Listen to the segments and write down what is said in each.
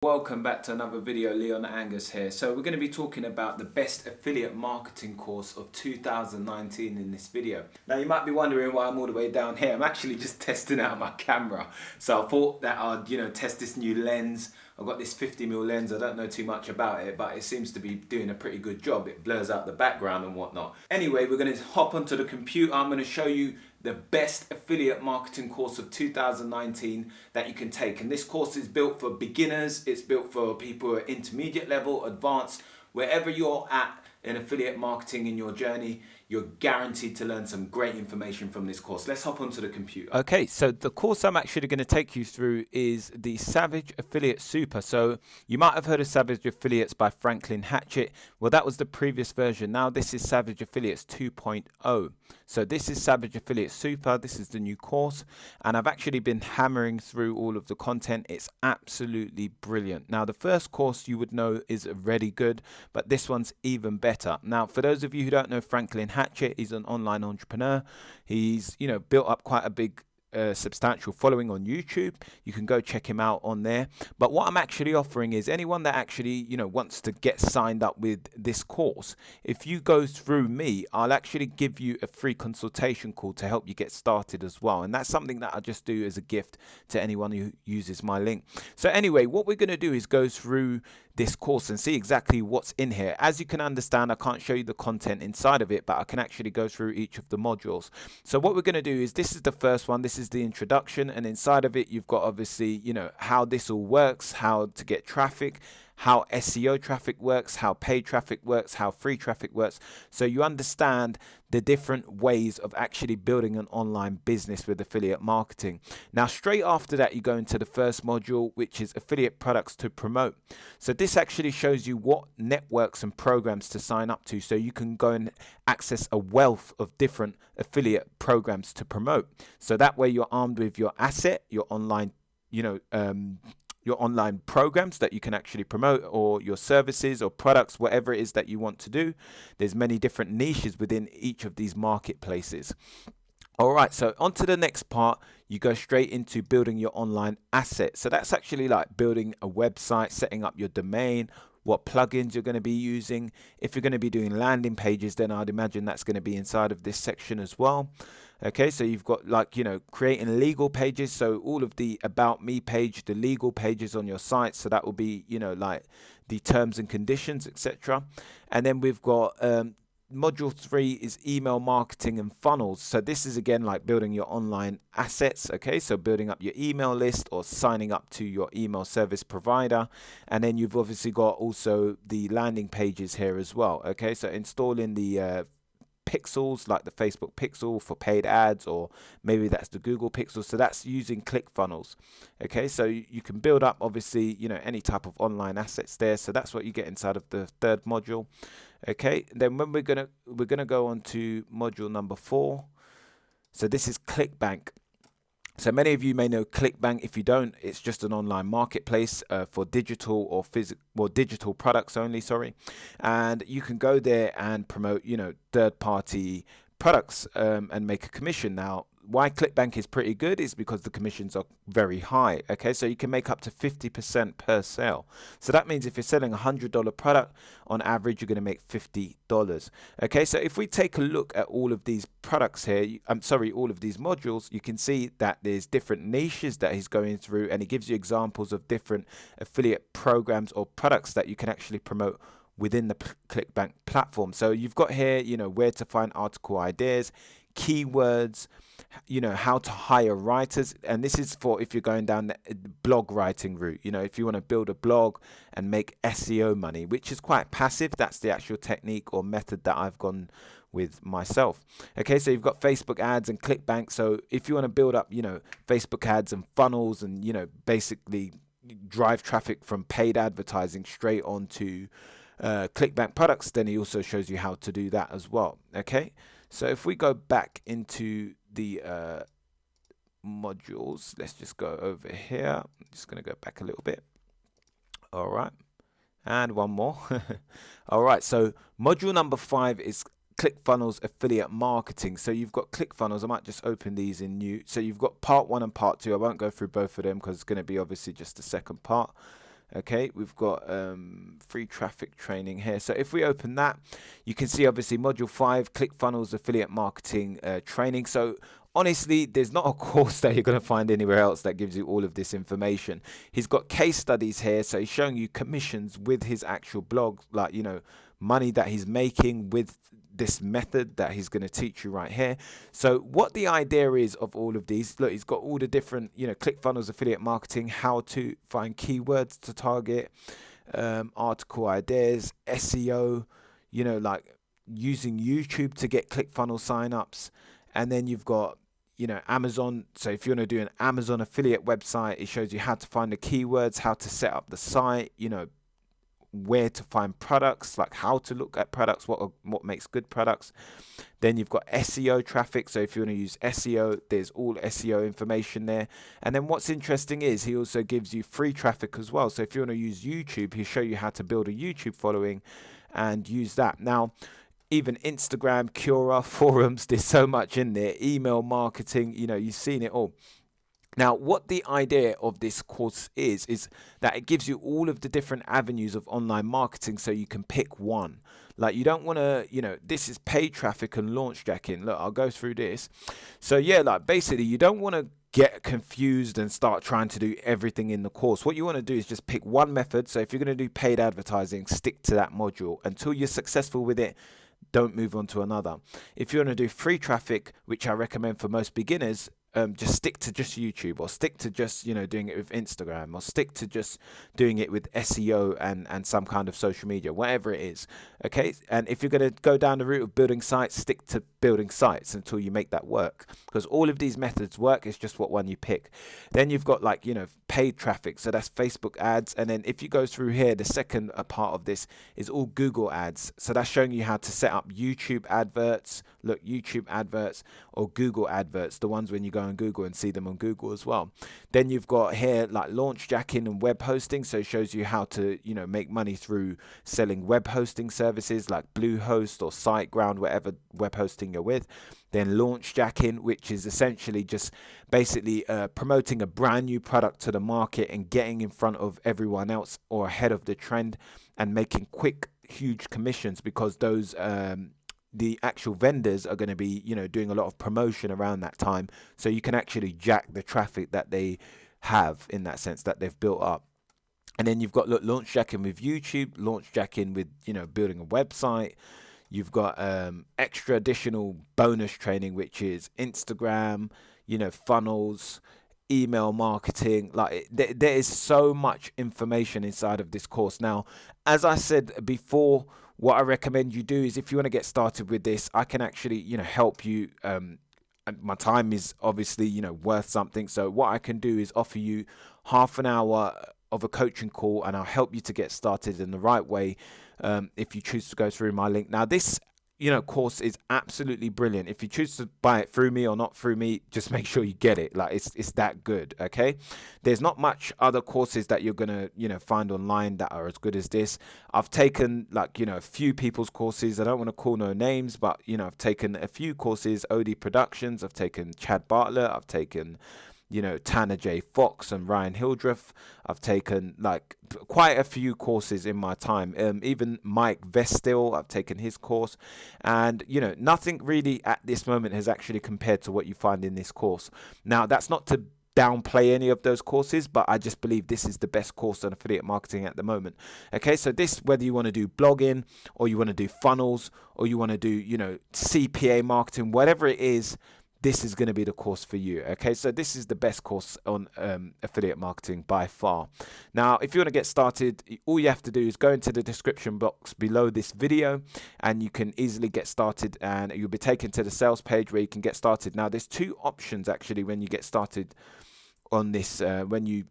Welcome back to another video. Leon Angus here. So we're going to be talking about the best affiliate marketing course of 2019 in this video. Now you might be wondering why I'm all the way down here. I'm actually just testing out my camera. So I thought that I'd test this new lens. I've got this 50mm lens. I don't know too much about it, but it seems to be doing a pretty good job. It blurs out the background and whatnot. Anyway, we're going to hop onto the computer. I'm going to show you the best affiliate marketing course of 2019 that you can take. And this course is built for beginners, it's built for people who are intermediate level, advanced, wherever you're at in affiliate marketing in your journey, you're guaranteed to learn some great information from this course. Let's hop onto the computer. Okay, so the course I'm actually going to take you through is the Savage Affiliate Super. So you might have heard of Savage Affiliates by Franklin Hatchett. Well, that was the previous version. Now this is Savage Affiliates 2.0. So this is Savage Affiliate Super. This is the new course. And I've actually been hammering through all of the content. It's absolutely brilliant. Now the first course you would know is already good, but this one's even better. Now for those of you who don't know Franklin Hatchett, he's an online entrepreneur. He's built up quite a big substantial following on YouTube. You can go check him out on there. But what I'm actually offering is anyone that actually wants to get signed up with this course, if you go through me, I'll actually give you a free consultation call to help you get started as well. And that's something that I just do as a gift to anyone who uses my link. So anyway, what we're going to do is go through this course and see exactly what's in here. As you can understand, I can't show you the content inside of it, but I can actually go through each of the modules. So what we're going to do is, this is the first one. This is the introduction, and inside of it you've got obviously how this all works, how to get traffic, how SEO traffic works, how paid traffic works, how free traffic works, so you understand the different ways of actually building an online business with affiliate marketing. Now straight after that you go into the first module, which is affiliate products to promote. So this actually shows you what networks and programs to sign up to, so you can go and access a wealth of different affiliate programs to promote. So that way you're armed with your asset, your online your online programs that you can actually promote, or your services or products, whatever it is that you want to do. There's many different niches within each of these marketplaces. All right, so on to the next part, you go straight into building your online asset. So that's actually like building a website, setting up your domain, what plugins you're going to be using. If you're going to be doing landing pages, then I'd imagine that's going to be inside of this section as well. Okay, so you've got creating legal pages, so all of the about me page, the legal pages on your site, so that will be like the terms and conditions, etc. And then we've got module 3 is email marketing and funnels. So this is again like building your online assets. Okay, so building up your email list or signing up to your email service provider. And then you've obviously got also the landing pages here as well. Okay, so installing the pixels, like the Facebook pixel for paid ads, or maybe that's the Google pixel. So that's using ClickFunnels. Okay, so you can build up obviously any type of online assets there. So that's what you get inside of the third module. Okay, then when we're gonna go on to module number 4. So this is Clickbank. So many of you may know Clickbank. If you don't, it's just an online marketplace for digital or digital products only, sorry. And you can go there and promote, third-party products and make a commission. Now, why Clickbank is pretty good is because the commissions are very high. Okay, so you can make up to 50% per sale. So that means if you're selling a $100 product, on average you're going to make $50. Okay, so if we take a look at all of these products here, all of these modules, you can see that there's different niches that he's going through, and he gives you examples of different affiliate programs or products that you can actually promote within the Clickbank platform. So you've got here, where to find article ideas, keywords, how to hire writers. And this is for if you're going down the blog writing route, if you want to build a blog and make SEO money, which is quite passive. That's the actual technique or method that I've gone with myself. Okay, so you've got Facebook ads and Clickbank. So if you want to build up, Facebook ads and funnels and, basically drive traffic from paid advertising straight onto Clickbank products, then he also shows you how to do that as well. Okay, so if we go back into the modules, let's just go over here. I'm just going to go back a little bit. All right, and one more. All right, so module number 5 is ClickFunnels affiliate marketing. So you've got ClickFunnels. I might just open these in new. So you've got part 1 and part 2. I won't go through both of them because it's going to be obviously just the second part. Okay, we've got free traffic training here. So if we open that, you can see obviously module 5, ClickFunnels affiliate marketing training. So honestly, there's not a course that you're going to find anywhere else that gives you all of this information. He's got case studies here, so he's showing you commissions with his actual blog, like, you know, money that he's making with this method that he's going to teach you right here. So what the idea is of all of these, look, he's got all the different, you know, ClickFunnels affiliate marketing, how to find keywords to target, article ideas, SEO, you know, like using YouTube to get ClickFunnels signups. And then you've got, you know, Amazon. So if you want to do an Amazon affiliate website, it shows you how to find the keywords, how to set up the site, you know, where to find products, like how to look at products, what makes good products. Then you've got SEO traffic. So if you want to use SEO, there's all SEO information there. And then what's interesting is he also gives you free traffic as well. So if you want to use YouTube, he'll show you how to build a YouTube following and use that. Now, even Instagram, Quora, forums, there's so much in there. Email marketing, you know, you've seen it all. Now, what the idea of this course is that it gives you all of the different avenues of online marketing, so you can pick one. Like, you don't want to, you know, this is paid traffic and launch jacking. Look, I'll go through this. So yeah, like basically you don't want to get confused and start trying to do everything in the course. What you want to do is just pick one method. So if you're going to do paid advertising, stick to that module until you're successful with it. Don't move on to another. If you want to do free traffic, which I recommend for most beginners, just stick to just YouTube, or stick to just, you know, doing it with Instagram, or stick to just doing it with SEO and some kind of social media, whatever it is. Okay. And if you're going to go down the route of building sites, stick to building sites until you make that work, because all of these methods work. It's just what one you pick. Then you've got, like, you know, paid traffic. So that's Facebook ads. And then if you go through here, the second part of this is all Google ads. So that's showing you how to set up YouTube adverts. Look, YouTube adverts or Google adverts, the ones when you go on Google and see them on Google as well. Then you've got here like launch jacking and web hosting. So it shows you how to, you know, make money through selling web hosting services like Bluehost or SiteGround, whatever web hosting you're with. Then launch jacking, which is essentially just basically promoting a brand new product to the market and getting in front of everyone else or ahead of the trend and making quick, huge commissions, because those the actual vendors are going to be, you know, doing a lot of promotion around that time. So you can actually jack the traffic that they have, in that sense, that they've built up. And then you've got, look, launch jacking with YouTube, launch jacking with, you know, building a website. You've got extra additional bonus training, which is Instagram, you know, funnels, email marketing. Like, there is so much information inside of this course. Now, as I said before, what I recommend you do is, if you want to get started with this, I can actually, you know, help you. My time is obviously, you know, worth something. So what I can do is offer you half an hour of a coaching call, and I'll help you to get started in the right way. If you choose to go through my link. Now, this, you know, course is absolutely brilliant. If you choose to buy it through me or not through me, just make sure you get it. Like, it's that good. Okay. There's not much other courses that you're going to, you know, find online that are as good as this. I've taken, like, you know, a few people's courses. I don't want to call no names, but, you know, I've taken a few courses, OD Productions. I've taken Chad Bartlett. I've taken, you know, Tanner J. Fox and Ryan Hildreth. I've taken, like, quite a few courses in my time. Even Mike Vestil, I've taken his course. And, you know, nothing really at this moment has actually compared to what you find in this course. Now, that's not to downplay any of those courses, but I just believe this is the best course on affiliate marketing at the moment. Okay, so this, whether you want to do blogging, or you want to do funnels, or you want to do, you know, CPA marketing, whatever it is, this is going to be the course for you. Okay, so this is the best course on affiliate marketing by far. Now, if you want to get started, all you have to do is go into the description box below this video, and you can easily get started, and you'll be taken to the sales page where you can get started. Now, there's two options actually when you get started on this, when you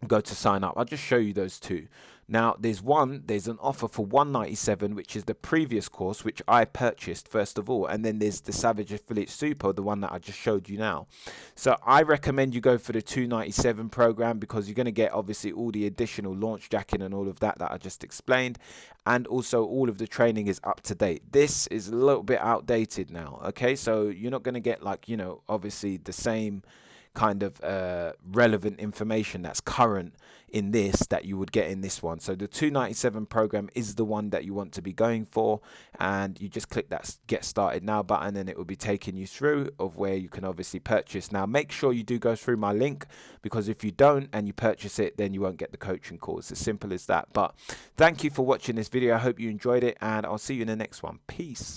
go to sign up. I'll just show you those two. Now, there's an offer for $197, which is the previous course, which I purchased first of all. And then there's the Savage Affiliate Super, the one that I just showed you now. So I recommend you go for the $297 program, because you're going to get obviously all the additional launch jacking and all of that I just explained. And also all of the training is up to date. This is a little bit outdated now. Okay, so you're not going to get, like, you know, obviously the same kind of relevant information that's current in this that you would get in this one. So the 297 program is the one that you want to be going for, and you just click that get started now button and it will be taking you through of where you can obviously purchase. Now make sure you do go through my link, because if you don't and you purchase it, then you won't get the coaching calls. As simple as that. But thank you for watching this video. I hope you enjoyed it, and I'll see you in the next one. Peace.